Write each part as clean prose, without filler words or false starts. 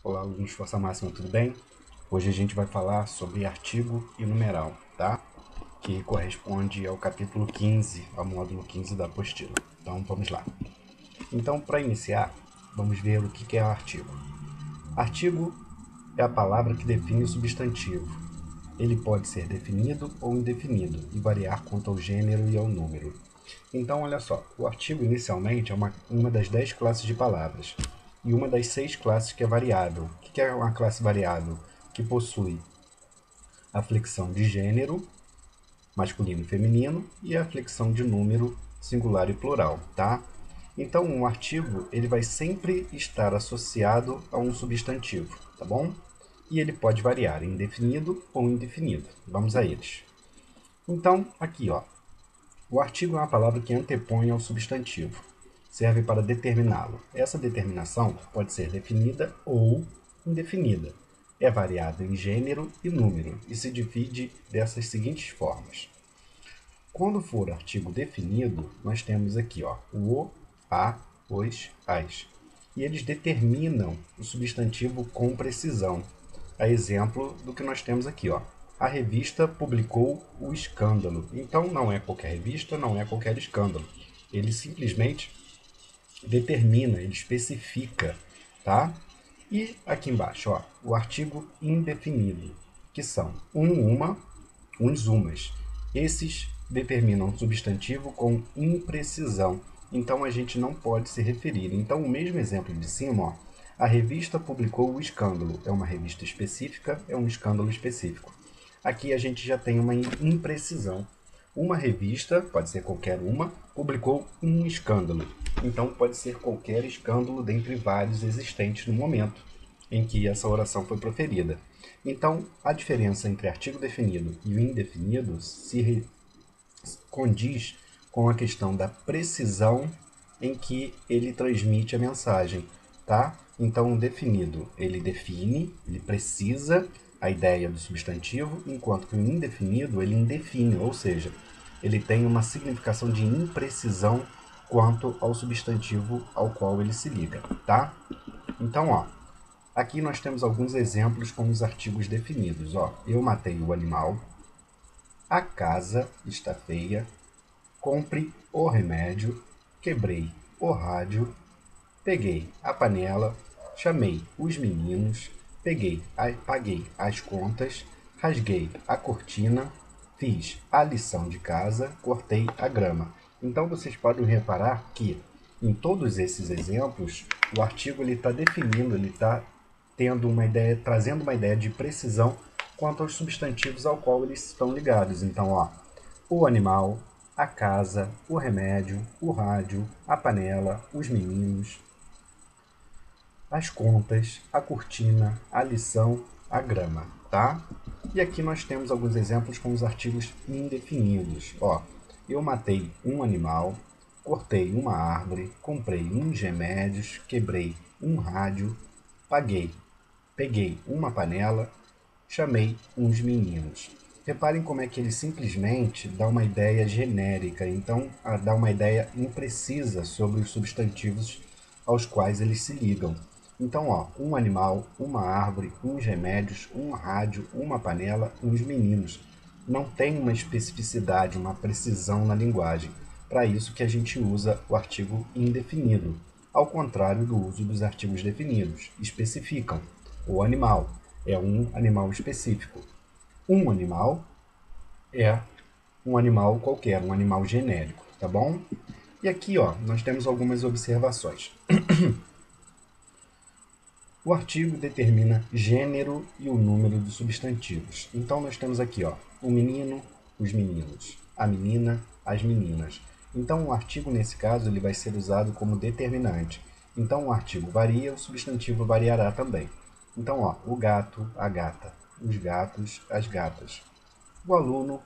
Olá, alunos de Força Máxima, tudo bem? Hoje a gente vai falar sobre artigo e numeral, tá? Que corresponde ao capítulo 15, ao módulo 15 da apostila. Então, vamos lá. Então, para iniciar, vamos ver o que é artigo. Artigo é a palavra que define o substantivo. Ele pode ser definido ou indefinido e variar quanto ao gênero e ao número. Então, olha só, o artigo inicialmente é uma das 10 classes de palavras e uma das 6 classes que é variável. O que é uma classe variável? Que possui a flexão de gênero, masculino e feminino, e a flexão de número, singular e plural, tá? Então, um artigo ele vai sempre estar associado a um substantivo, tá bom? E ele pode variar em definido ou indefinido. Vamos a eles. Então, aqui, ó, o artigo é uma palavra que antepõe ao substantivo. Serve para determiná-lo. Essa determinação pode ser definida ou indefinida. É variável em gênero e número e se divide dessas seguintes formas. Quando for artigo definido, nós temos aqui ó, o, a, os, as. E eles determinam o substantivo com precisão. A exemplo do que nós temos aqui, ó. A revista publicou o escândalo. Então não é qualquer revista, não é qualquer escândalo. Ele simplesmente determina, ele especifica, tá? E aqui embaixo, ó, o artigo indefinido, que são uma, uns, umas. Esses determinam o substantivo com imprecisão. Então a gente não pode se referir. Então o mesmo exemplo de cima, ó, a revista publicou o escândalo. É uma revista específica, é um escândalo específico. Aqui a gente já tem uma imprecisão. Uma revista, pode ser qualquer uma, publicou um escândalo. Então pode ser qualquer escândalo dentre vários existentes no momento em que essa oração foi proferida. Então, a diferença entre artigo definido e o indefinido se condiz com a questão da precisão em que ele transmite a mensagem, tá? Então, o definido, ele define, ele precisa a ideia do substantivo, enquanto que o indefinido, ele indefine, ou seja, ele tem uma significação de imprecisão quanto ao substantivo ao qual ele se liga, tá? Então, ó, aqui nós temos alguns exemplos com os artigos definidos. Ó, eu matei o animal, a casa está feia, compre o remédio, quebrei o rádio, peguei a panela, chamei os meninos, paguei as contas, rasguei a cortina, fiz a lição de casa, cortei a grama. Então vocês podem reparar que em todos esses exemplos o artigo ele está definindo, ele está tendo uma ideia, trazendo uma ideia de precisão quanto aos substantivos ao qual eles estão ligados. Então, ó, o animal, a casa, o remédio, o rádio, a panela, os meninos, as contas, a cortina, a lição, a grama, tá? E aqui nós temos alguns exemplos com os artigos indefinidos. Ó, eu matei um animal, cortei uma árvore, comprei uns remédios, quebrei um rádio, peguei uma panela, chamei uns meninos. Reparem como é que ele simplesmente dá uma ideia genérica, então dá uma ideia imprecisa sobre os substantivos aos quais eles se ligam. Então, ó, um animal, uma árvore, uns remédios, um rádio, uma panela, uns meninos. Não tem uma especificidade, uma precisão na linguagem. Para isso que a gente usa o artigo indefinido, ao contrário do uso dos artigos definidos. Especificam. O animal é um animal específico. Um animal é um animal qualquer, um animal genérico, tá bom? E aqui, ó, nós temos algumas observações. O artigo determina gênero e o número dos substantivos. Então nós temos aqui, ó, o menino, os meninos, a menina, as meninas. Então o artigo nesse caso ele vai ser usado como determinante. Então o artigo varia, o substantivo variará também. Então, ó, o gato, a gata, os gatos, as gatas. O aluno,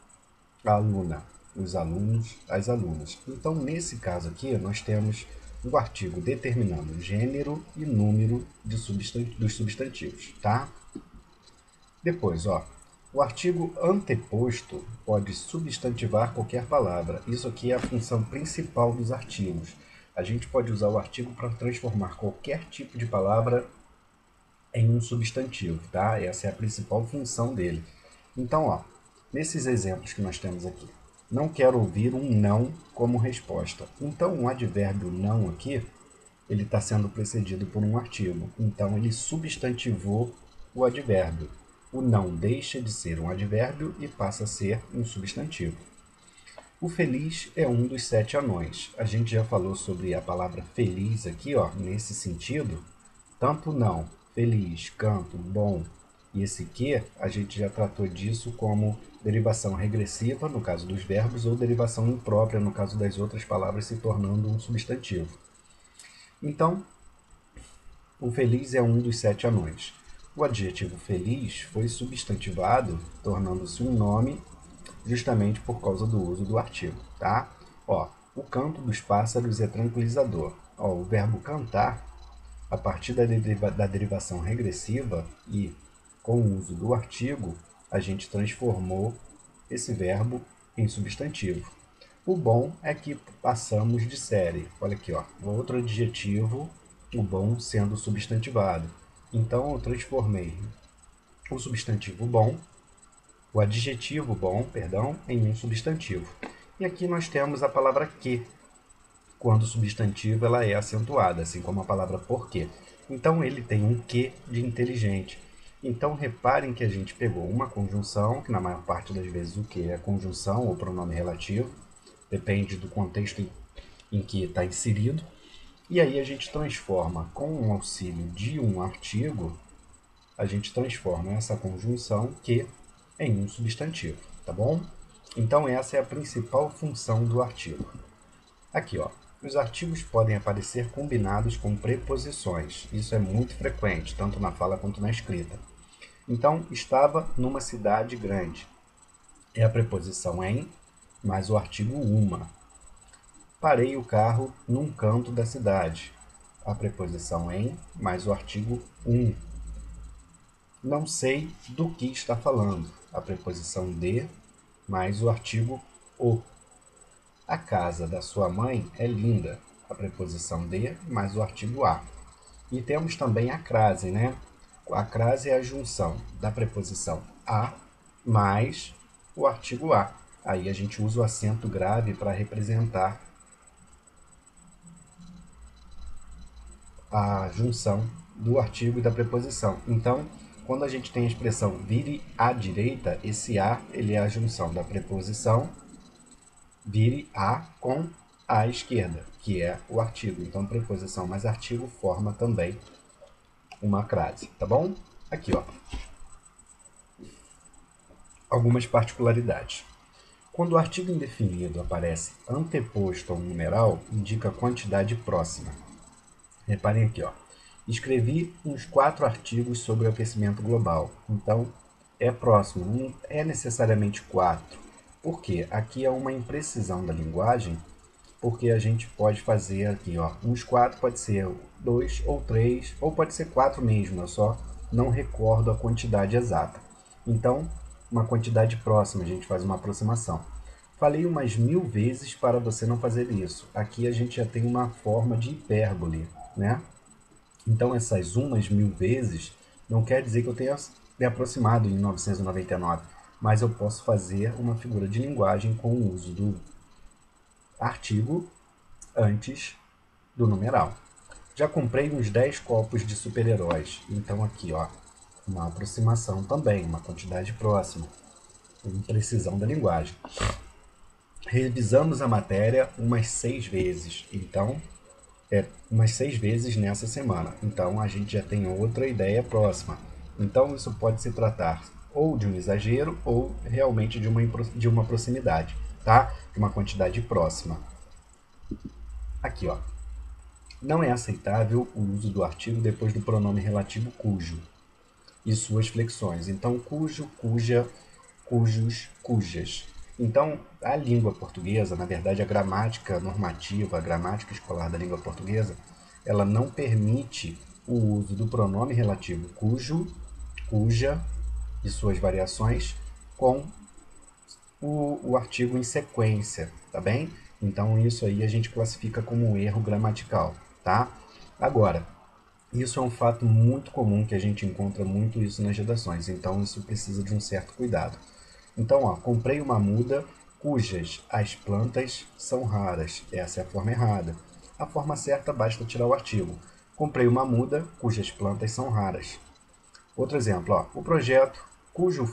a aluna, os alunos, as alunas. Então, nesse caso aqui, nós temos o artigo determinando gênero e número dos substantivos, tá? Depois, ó, o artigo anteposto pode substantivar qualquer palavra. Isso aqui é a função principal dos artigos. A gente pode usar o artigo para transformar qualquer tipo de palavra em um substantivo, tá? Essa é a principal função dele. Então, ó, nesses exemplos que nós temos aqui, não quero ouvir um não como resposta. Então, o advérbio não aqui, ele está sendo precedido por um artigo. Então, ele substantivou o advérbio. O não deixa de ser um advérbio e passa a ser um substantivo. O feliz é um dos 7 anões. A gente já falou sobre a palavra feliz aqui, ó, nesse sentido. Tanto não, feliz, canto, bom e esse que, a gente já tratou disso como derivação regressiva, no caso dos verbos, ou derivação imprópria, no caso das outras palavras, se tornando um substantivo. Então, o feliz é um dos 7 anões. O adjetivo feliz foi substantivado, tornando-se um nome, justamente por causa do uso do artigo, tá? Ó, o canto dos pássaros é tranquilizador. Ó, o verbo cantar, a partir da derivação regressiva e com o uso do artigo, a gente transformou esse verbo em substantivo. O bom é que passamos de série. Olha aqui, ó, outro adjetivo, o bom sendo substantivado. Então, eu transformei o substantivo bom, o adjetivo bom, perdão, em um substantivo. E aqui nós temos a palavra que, quando o substantivo ela é acentuada, assim como a palavra porquê. Então, ele tem um que de inteligente. Então, reparem que a gente pegou uma conjunção, que na maior parte das vezes o que é conjunção ou pronome relativo, depende do contexto em que está inserido. E aí a gente transforma, com o auxílio de um artigo, a gente transforma essa conjunção que em um substantivo, tá bom? Então essa é a principal função do artigo. Aqui, ó, os artigos podem aparecer combinados com preposições. Isso é muito frequente, tanto na fala quanto na escrita. Então, estava numa cidade grande. É a preposição em, mais o artigo uma. Parei o carro num canto da cidade. A preposição em, mais o artigo um. Não sei do que está falando. A preposição de, mais o artigo o. A casa da sua mãe é linda. A preposição de, mais o artigo a. E temos também a crase, né? A crase é a junção da preposição a mais o artigo a. Aí a gente usa o acento grave para representar a junção do artigo e da preposição. Então, quando a gente tem a expressão vire à direita, esse a ele é a junção da preposição vire a com à esquerda, que é o artigo. Então, preposição mais artigo forma também uma crase, tá bom? Aqui, ó. Algumas particularidades. Quando o artigo indefinido aparece anteposto a um numeral, indica quantidade próxima. Reparem aqui, ó. Escrevi uns 4 artigos sobre o aquecimento global. Então, é próximo, não é necessariamente 4. Por quê? Aqui é uma imprecisão da linguagem, porque a gente pode fazer aqui, ó, uns 4 pode ser 2 ou 3, ou pode ser 4 mesmo, eu só não recordo a quantidade exata. Então, uma quantidade próxima, a gente faz uma aproximação. Falei umas 1000 vezes para você não fazer isso. Aqui a gente já tem uma forma de hipérbole, né? Então, essas umas 1000 vezes não quer dizer que eu tenha me aproximado em 999, mas eu posso fazer uma figura de linguagem com o uso do artigo antes do numeral. Já comprei uns 10 copos de super-heróis. Então, aqui, ó, uma aproximação também, uma quantidade próxima, imprecisão da linguagem. Revisamos a matéria umas 6 vezes. Então, umas 6 vezes nessa semana. Então a gente já tem outra ideia próxima. Então isso pode se tratar ou de um exagero ou realmente de uma proximidade, tá? De uma quantidade próxima. Aqui, ó. Não é aceitável o uso do artigo depois do pronome relativo cujo e suas flexões. Então, cujo, cuja, cujos, cujas. Então, a língua portuguesa, na verdade, a gramática normativa, a gramática escolar da língua portuguesa, ela não permite o uso do pronome relativo cujo, cuja e suas variações com o artigo em sequência, tá bem? Então, isso aí a gente classifica como um erro gramatical, tá? Agora, Isso é um fato muito comum que a gente encontra muito isso nas redações, então isso precisa de um certo cuidado. Então, ó, comprei uma muda cujas as plantas são raras. Essa é a forma errada. A forma certa basta tirar o artigo. Comprei uma muda cujas plantas são raras. Outro exemplo, ó, o projeto cujo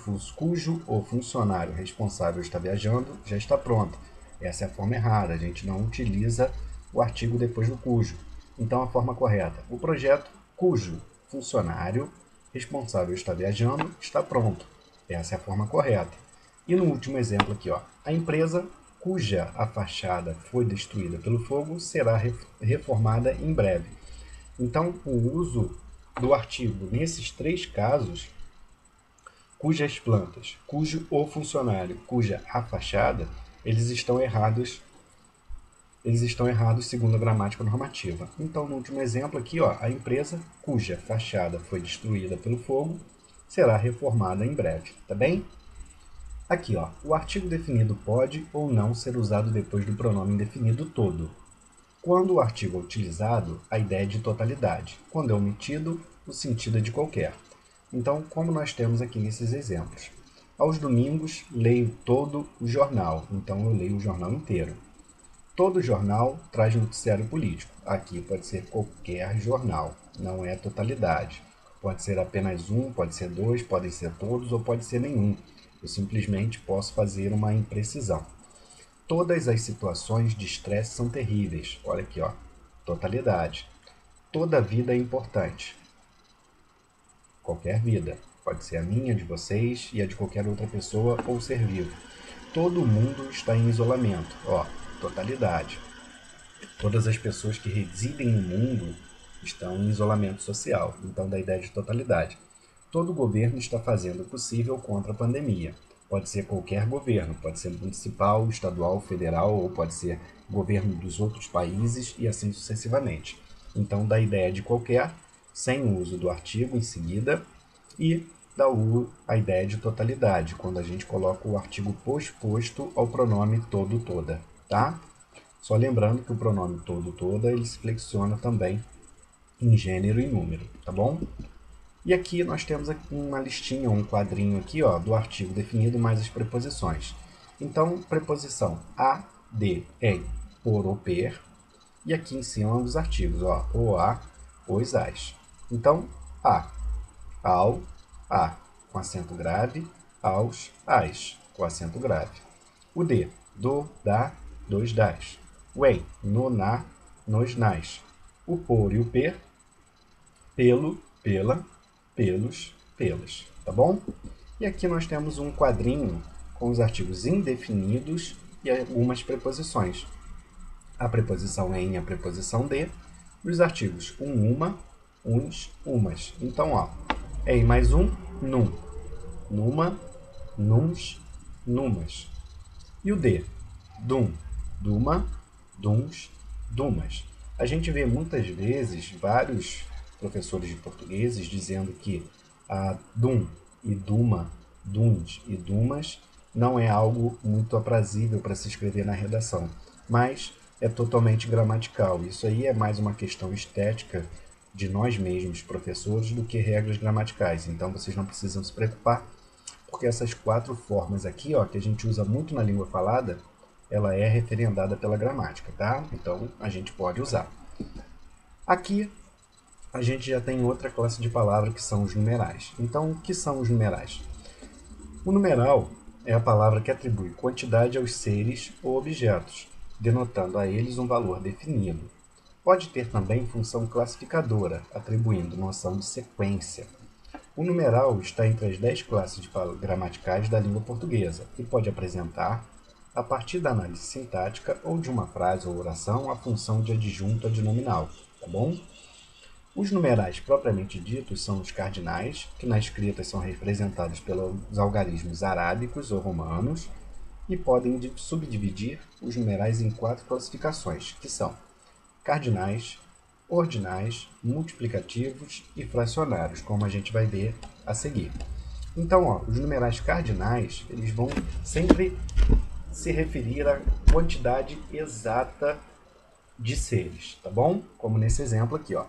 o funcionário responsável está viajando já está pronto. Essa é a forma errada, a gente não utiliza o artigo depois do cujo. Então a forma correta, o projeto cujo funcionário responsável está viajando está pronto. Essa é a forma correta. E no último exemplo aqui, ó, a empresa cuja a fachada foi destruída pelo fogo será reformada em breve. Então, o uso do artigo nesses três casos, cujas plantas, cujo o funcionário, cuja a fachada, eles estão errados segundo a gramática normativa. Então, no último exemplo aqui, ó, a empresa cuja fachada foi destruída pelo fogo será reformada em breve, tá bem? Aqui, ó, o artigo definido pode ou não ser usado depois do pronome indefinido todo. Quando o artigo é utilizado, a ideia é de totalidade. Quando é omitido, o sentido é de qualquer. Então, como nós temos aqui nesses exemplos. Aos domingos, leio todo o jornal. Então, eu leio o jornal inteiro. Todo jornal traz noticiário político. Aqui pode ser qualquer jornal, não é totalidade. Pode ser apenas um, pode ser dois, podem ser todos ou pode ser nenhum. Eu simplesmente posso fazer uma imprecisão. Todas as situações de estresse são terríveis. Olha aqui, ó. Totalidade. Toda vida é importante. Qualquer vida. Pode ser a minha, de vocês e a de qualquer outra pessoa ou ser vivo. Todo mundo está em isolamento. Ó, totalidade. Todas as pessoas que residem no mundo estão em isolamento social. Então, da ideia de totalidade. Todo governo está fazendo o possível contra a pandemia. Pode ser qualquer governo, pode ser municipal, estadual, federal, ou pode ser governo dos outros países e assim sucessivamente. Então, dá a ideia de qualquer, sem o uso do artigo em seguida, e dá a ideia de totalidade, quando a gente coloca o artigo posposto ao pronome todo, toda, tá? Só lembrando que o pronome todo, toda, ele se flexiona também em gênero e número, tá bom? E aqui nós temos uma listinha, um quadrinho aqui, ó, do artigo definido mais as preposições. Então, preposição a, de, em, por ou per. E aqui em cima os artigos, ó, o, a, os, as. Então, a, ao, a, com acento grave, aos, as, com acento grave. O de, do, da, dos, das. O em, no, na, nos, nas. O por e o per, pelo, pela, pelos, pelas, tá bom? E aqui nós temos um quadrinho com os artigos indefinidos e algumas preposições. A preposição em e a preposição de, e os artigos uma, uns, umas. Então, ó, em mais um, num, numa, nuns, numas. E o de, dum, duma, duns, dumas. A gente vê muitas vezes vários professores de portugueses dizendo que a dum e duma, duns e dumas não é algo muito aprazível para se escrever na redação, mas é totalmente gramatical. Isso aí é mais uma questão estética de nós mesmos, professores, do que regras gramaticais. Então vocês não precisam se preocupar, porque essas quatro formas aqui, ó, que a gente usa muito na língua falada, ela é referendada pela gramática, tá? Então a gente pode usar. Aqui a gente já tem outra classe de palavra que são os numerais. Então, o que são os numerais? O numeral é a palavra que atribui quantidade aos seres ou objetos, denotando a eles um valor definido. Pode ter também função classificadora, atribuindo noção de sequência. O numeral está entre as 10 classes gramaticais da língua portuguesa e pode apresentar, a partir da análise sintática ou de uma frase ou oração, a função de adjunto adnominal, tá bom? Os numerais propriamente ditos são os cardinais, que na escrita são representados pelos algarismos arábicos ou romanos, e podem subdividir os numerais em 4 classificações, que são cardinais, ordinais, multiplicativos e fracionários, como a gente vai ver a seguir. Então, ó, os numerais cardinais, eles vão sempre se referir à quantidade exata de seres, tá bom? Como nesse exemplo aqui, ó.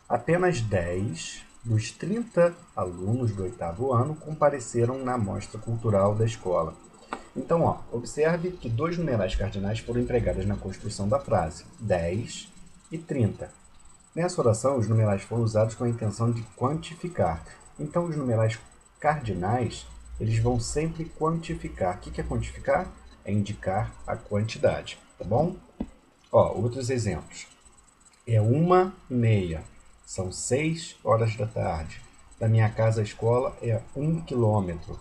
Apenas 10 dos 30 alunos do 8º ano compareceram na mostra cultural da escola. Então, observe que dois numerais cardinais foram empregados na construção da frase, 10 e 30. Nessa oração, os numerais foram usados com a intenção de quantificar. Então, os numerais cardinais, eles vão sempre quantificar. O que é quantificar? É indicar a quantidade, tá bom? Outros exemplos. É 1h30, são 6 horas da tarde. Da minha casa à escola é 1 quilômetro.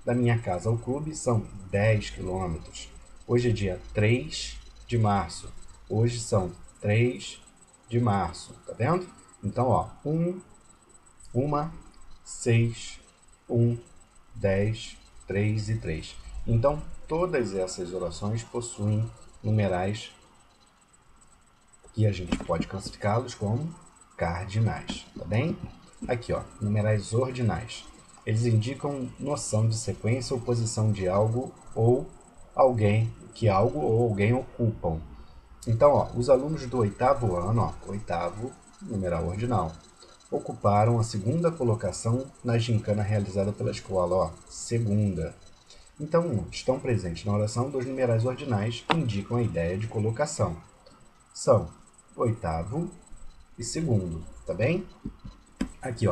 Da minha casa ao clube são 10 quilômetros. Hoje é dia 3 de março. Hoje são 3 de março, tá vendo? Então, 1, 6, 1, 10, 3 e 3. Então, todas essas orações possuem numerais que a gente pode classificá-los como cardinais, tá bem? Aqui, numerais ordinais. Eles indicam noção de sequência ou posição de algo ou alguém, que algo ou alguém ocupam. Então, os alunos do 8º ano, oitavo, numeral ordinal, ocuparam a segunda colocação na gincana realizada pela escola, segunda. Então, estão presentes na oração dois numerais ordinais que indicam a ideia de colocação. São 8º e segundo, tá bem? Aqui,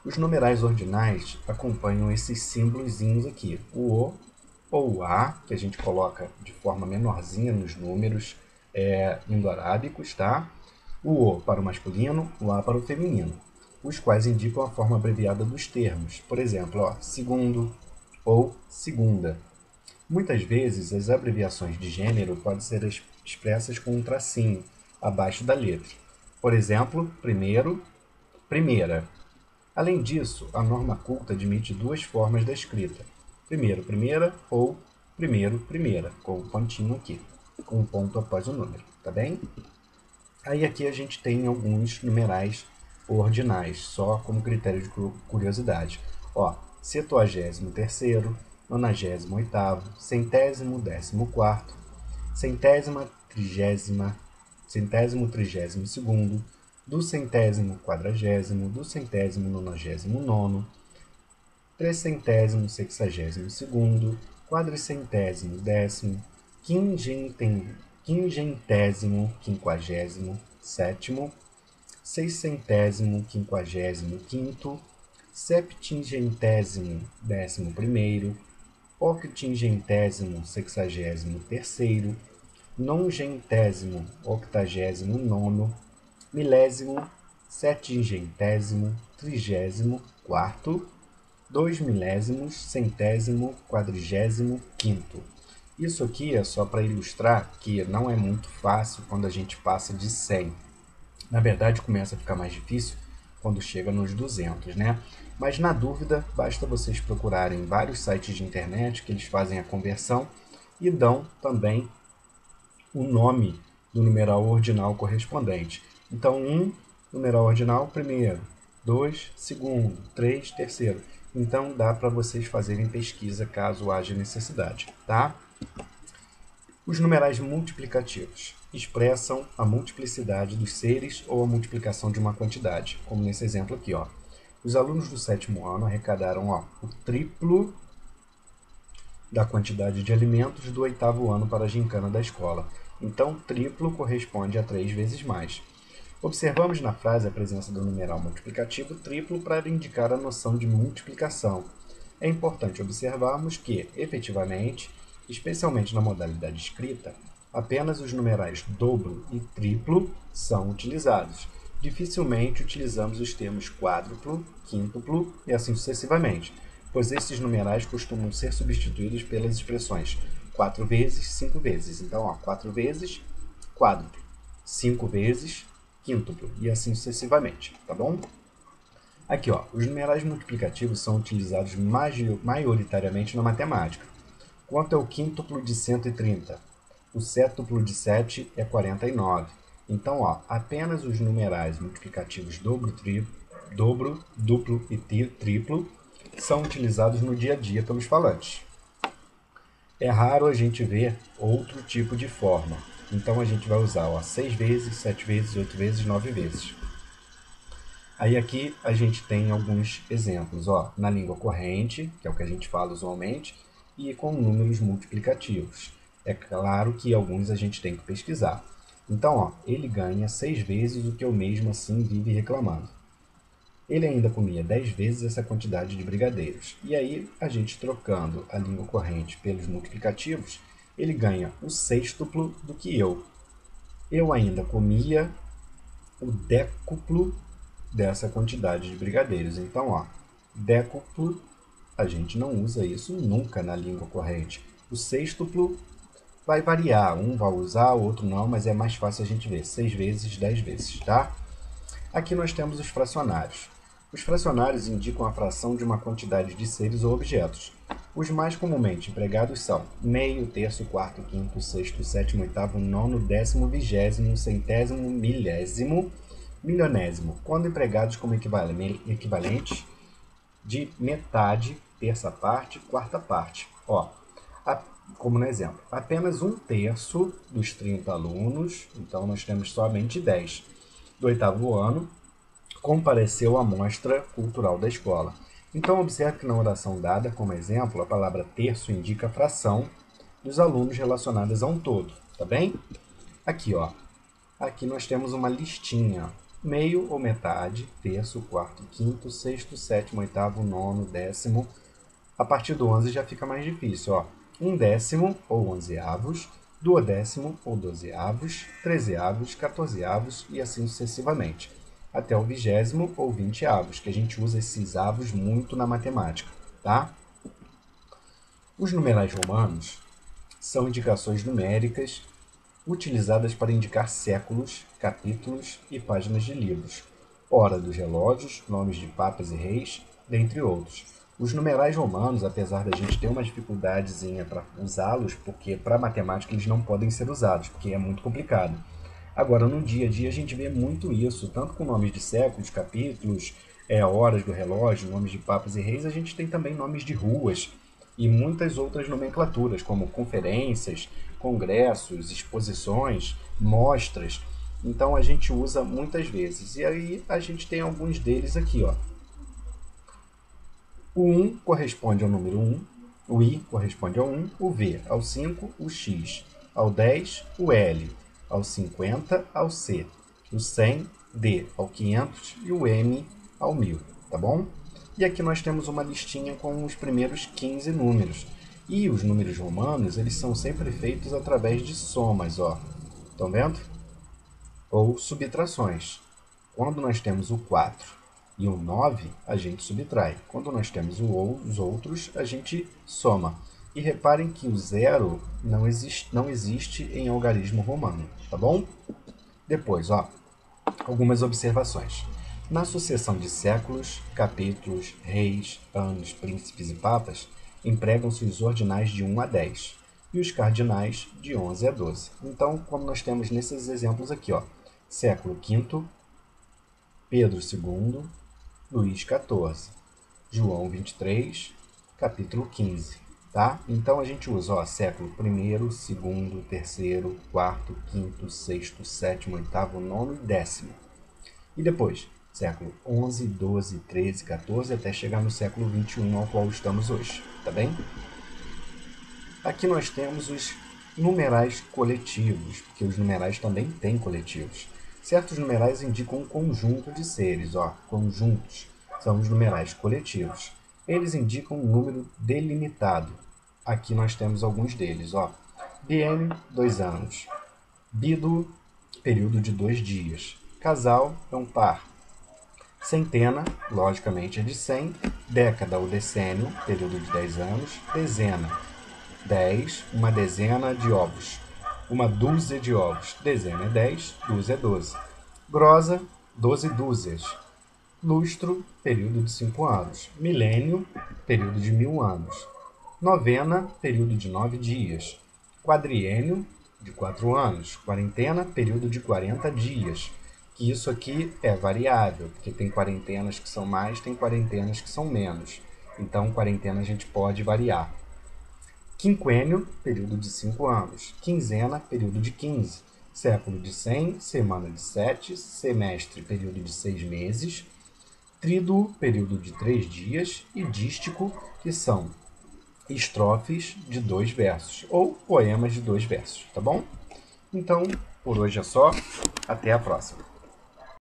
os numerais ordinais acompanham esses símbolozinhos aqui, o O ou o A, que a gente coloca de forma menorzinha nos números indo-arábicos, tá? O O para o masculino, o A para o feminino, os quais indicam a forma abreviada dos termos. Por exemplo, segundo ou segunda. Muitas vezes, as abreviações de gênero podem ser expressas com um tracinho abaixo da letra. Por exemplo, primeiro, primeira. Além disso, a norma culta admite duas formas da escrita. Primeiro, primeira ou primeiro, primeira, com um pontinho aqui, com um ponto após o número, tá bem? Aí aqui a gente tem alguns numerais ordinais, só como critério de curiosidade. 73º, 98º, 114º, 130º, do 140º, do 199º, 362º, 410º, 550º, 650º, 750º, 11º, 863º, 900º, 89º, milésimo, 700º, 34º, 2 milésimos, 100º, 45º. Isso aqui é só para ilustrar que não é muito fácil quando a gente passa de 100. Na verdade, começa a ficar mais difícil quando chega nos 200, né? Mas na dúvida, basta vocês procurarem vários sites de internet que eles fazem a conversão e dão também o nome do numeral ordinal correspondente. Então, 1, numeral ordinal, primeiro. 2, segundo. 3, terceiro. Então, dá para vocês fazerem pesquisa caso haja necessidade, tá? Os numerais multiplicativos expressam a multiplicidade dos seres ou a multiplicação de uma quantidade, como nesse exemplo aqui, Os alunos do 7º ano arrecadaram, o triplo da quantidade de alimentos do 8º ano para a gincana da escola. Então, triplo corresponde a 3 vezes mais. Observamos na frase a presença do numeral multiplicativo triplo para indicar a noção de multiplicação. É importante observarmos que, efetivamente, especialmente na modalidade escrita, apenas os numerais dobro e triplo são utilizados. Dificilmente utilizamos os termos quádruplo, quíntuplo e assim sucessivamente, pois esses numerais costumam ser substituídos pelas expressões 4 vezes, 5 vezes. Então, 4 vezes, quádruplo, 5 vezes, quíntuplo e assim sucessivamente, tá bom? Aqui, os numerais multiplicativos são utilizados maioritariamente na matemática. Quanto é o quíntuplo de 130? O sétuplo de 7 é 49. Então, apenas os numerais multiplicativos dobro, duplo e triplo são utilizados no dia a dia pelos falantes. É raro a gente ver outro tipo de forma. Então, a gente vai usar 6 vezes, 7 vezes, 8 vezes, 9 vezes. Aí aqui a gente tem alguns exemplos, ó, na língua corrente, que é o que a gente fala usualmente, e com números multiplicativos. É claro que alguns a gente tem que pesquisar. Então, ó, ele ganha 6 vezes o que eu mesmo assim vive reclamando. Ele ainda comia 10 vezes essa quantidade de brigadeiros. E aí, a gente trocando a língua corrente pelos multiplicativos, ele ganha o sextuplo do que eu. Eu ainda comia o décuplo dessa quantidade de brigadeiros. Então, ó, décuplo, a gente não usa isso nunca na língua corrente. O sextuplo vai variar, um vai usar, o outro não, mas é mais fácil a gente ver, 6 vezes, 10 vezes, tá? Aqui nós temos os fracionários. Os fracionários indicam a fração de uma quantidade de seres ou objetos. Os mais comumente empregados são meio, terço, quarto, quinto, sexto, sétimo, oitavo, nono, décimo, vigésimo, centésimo, milésimo, milionésimo, quando empregados como equivalentes de metade, terça parte, quarta parte. Ó, como no exemplo, apenas um terço dos 30 alunos, então nós temos somente 10, do oitavo ano, compareceu à mostra cultural da escola. Então, observe que na oração dada como exemplo, a palavra terço indica a fração dos alunos relacionadas a um todo, tá bem? Aqui, ó. Aqui nós temos uma listinha. Meio ou metade, terço, quarto, quinto, sexto, sétimo, oitavo, nono, décimo. A partir do 11 já fica mais difícil, ó. Um décimo ou onzeavos, duodécimo ou dozeavos, trezeavos, quatorzeavos e assim sucessivamente, até o vigésimo ou vinteavos, que a gente usa esses avos muito na matemática, tá? Os numerais romanos são indicações numéricas utilizadas para indicar séculos, capítulos e páginas de livros, hora dos relógios, nomes de papas e reis, dentre outros. Os numerais romanos, apesar da gente ter uma dificuldadezinha para usá-los, porque para matemática eles não podem ser usados, porque é muito complicado. Agora, no dia a dia, a gente vê muito isso, tanto com nomes de séculos, capítulos, horas do relógio, nomes de papas e reis, a gente tem também nomes de ruas e muitas outras nomenclaturas, como conferências, congressos, exposições, mostras. Então, a gente usa muitas vezes. E aí, a gente tem alguns deles aqui, ó. O 1 corresponde ao número 1, o I corresponde ao 1, o V ao 5, o X ao 10, o L ao 50, ao C, o 100, D ao 500 e o M ao 1000, tá bom? E aqui nós temos uma listinha com os primeiros 15 números. E os números romanos, eles são sempre feitos através de somas, ó. Estão vendo? Ou subtrações. Quando nós temos o 4 e o 9, a gente subtrai. Quando nós temos os outros, a gente soma. E reparem que o zero não existe em algarismo romano, tá bom? Depois, ó, algumas observações. Na sucessão de séculos, capítulos, reis, anos, príncipes e papas, empregam-se os ordinais de 1 a 10 e os cardinais de 11 a 12. Então, como nós temos nesses exemplos aqui, ó, século V, Pedro II, Luís XIV, João 23, capítulo 15, tá? Então a gente usa, ó, século I, segundo, terceiro, quarto, quinto, sexto, sétimo, oitavo, nono e décimo. E depois, século 11, 12, 13, 14, até chegar no século 21, ao qual estamos hoje, tá bem? Aqui nós temos os numerais coletivos, porque os numerais também têm coletivos. Certos numerais indicam um conjunto de seres, ó, conjuntos, são os numerais coletivos. Eles indicam um número delimitado. Aqui nós temos alguns deles, ó. Biênio, 2 anos. Bíduo, período de 2 dias. Casal é um par. Centena, logicamente, é de 100. Década ou decênio, período de 10 anos. Dezena, 10, uma dezena de ovos. Uma dúzia de ovos. Dezena é 10, dúzia é 12. Grosa, 12 dúzias. Lustro, período de 5 anos. Milênio, período de 1000 anos. Novena, período de 9 dias. Quadriênio, de 4 anos. Quarentena, período de 40 dias. Que isso aqui é variável, porque tem quarentenas que são mais, tem quarentenas que são menos. Então, quarentena a gente pode variar. Quinquênio, período de 5 anos. Quinzena, período de 15. Século de 100, semana de 7, semestre, período de 6 meses. tríduo, período de 3 dias, e dístico, que são estrofes de 2 versos, ou poemas de 2 versos, tá bom? Então, por hoje é só. Até a próxima.